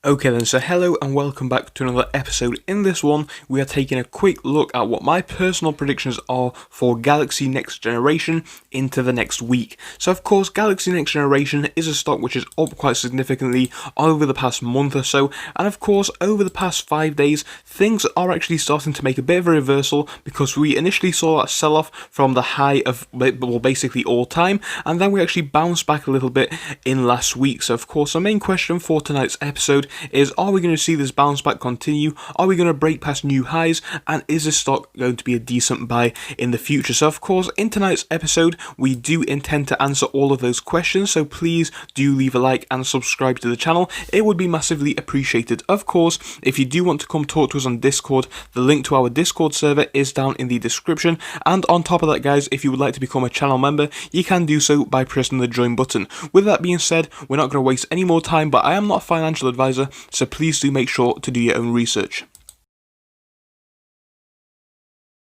Okay then, so hello and welcome back to another episode. In this one, we are taking a quick look at what my personal predictions are for Galaxy Next Generation into the next week. So of course, Galaxy Next Generation is a stock which is up quite significantly over the past month or so, and of course, over the past 5 days, things are actually starting to make a bit of a reversal because we initially saw that sell-off from the high of, well, basically all time, and then we actually bounced back a little bit in last week. So of course, the main question for tonight's episode is, are we going to see this bounce back continue? Are we going to break past new highs? And is this stock going to be a decent buy in the future? So of course, in tonight's episode, we do intend to answer all of those questions. So please do leave a like and subscribe to the channel. It would be massively appreciated. Of course, if you do want to come talk to us on Discord, the link to our Discord server is down in the description. And on top of that, guys, if you would like to become a channel member, you can do so by pressing the join button. With that being said, we're not going to waste any more time, but I am not a financial advisor, so please do make sure to do your own research.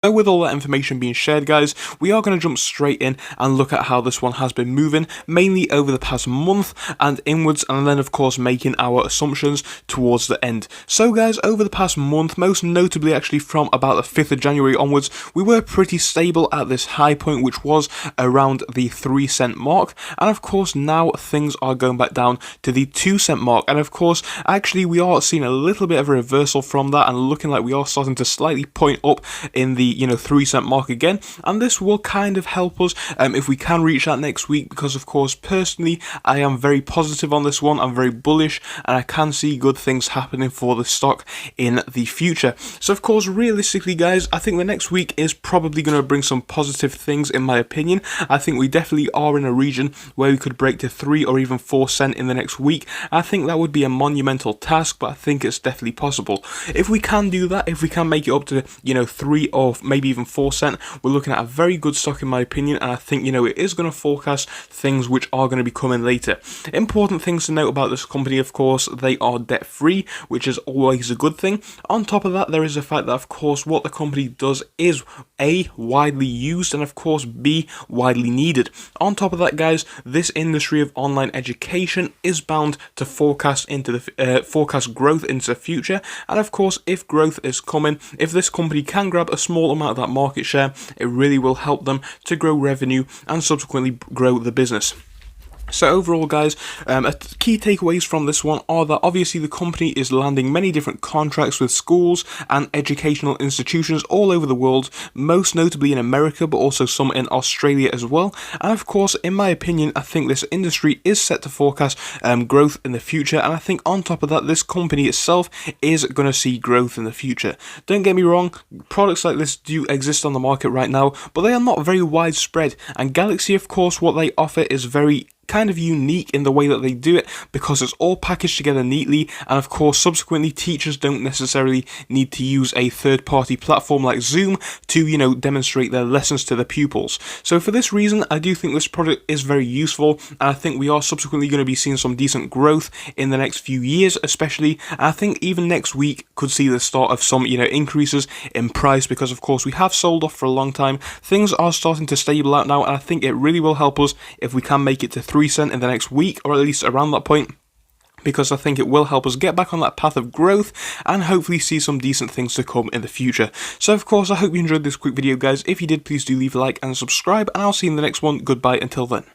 So with all that information being shared, guys, we are going to jump straight in and look at how this one has been moving, mainly over the past month and inwards, and then of course making our assumptions towards the end. So guys, over the past month, most notably actually from about the 5th of January onwards, we were pretty stable at this high point, which was around the 3-cent mark, and of course now things are going back down to the 2-cent mark, and of course actually we are seeing a little bit of a reversal from that and looking like we are starting to slightly point up in the 3-cent mark again, and this will kind of help us if we can reach that next week, because of course personally I am very positive on this one. I'm very bullish and I can see good things happening for the stock in the future. So of course, realistically guys, I think the next week is probably going to bring some positive things in my opinion. I think we definitely are in a region where we could break to 3 or even 4 cent in the next week. I think that would be a monumental task, but I think it's definitely possible. If we can do that, if we can make it up to 3 or maybe even 4 cent, we're looking at a very good stock in my opinion, and I think it is going to forecast things which are going to be coming later. Important things to note about this company, of course, they are debt free, which is always a good thing. On top of that, there is the fact that of course what the company does is A, widely used, and of course B, widely needed. On top of that, guys, this industry of online education is bound to forecast forecast growth into the future, and of course if growth is coming, if this company can grab a small amount of that market share, it really will help them to grow revenue and subsequently grow the business. So overall guys, key takeaways from this one are that obviously the company is landing many different contracts with schools and educational institutions all over the world, most notably in America, but also some in Australia as well. And of course, in my opinion, I think this industry is set to forecast growth in the future, and I think on top of that, this company itself is going to see growth in the future. Don't get me wrong, products like this do exist on the market right now, but they are not very widespread, and Galaxy, of course, what they offer is very kind of unique in the way that they do it, because it's all packaged together neatly, and of course subsequently teachers don't necessarily need to use a third-party platform like Zoom to demonstrate their lessons to the pupils. So for this reason, I do think this product is very useful, and I think we are subsequently going to be seeing some decent growth in the next few years especially, and I think even next week could see the start of some increases in price, because of course we have sold off for a long time. Things are starting to stable out now, and I think it really will help us if we can make it to 3 cent in the next week, or at least around that point, because I think it will help us get back on that path of growth and hopefully see some decent things to come in the future. So of course, I hope you enjoyed this quick video guys. If you did, please do leave a like and subscribe, and I'll see you in the next one. Goodbye until then.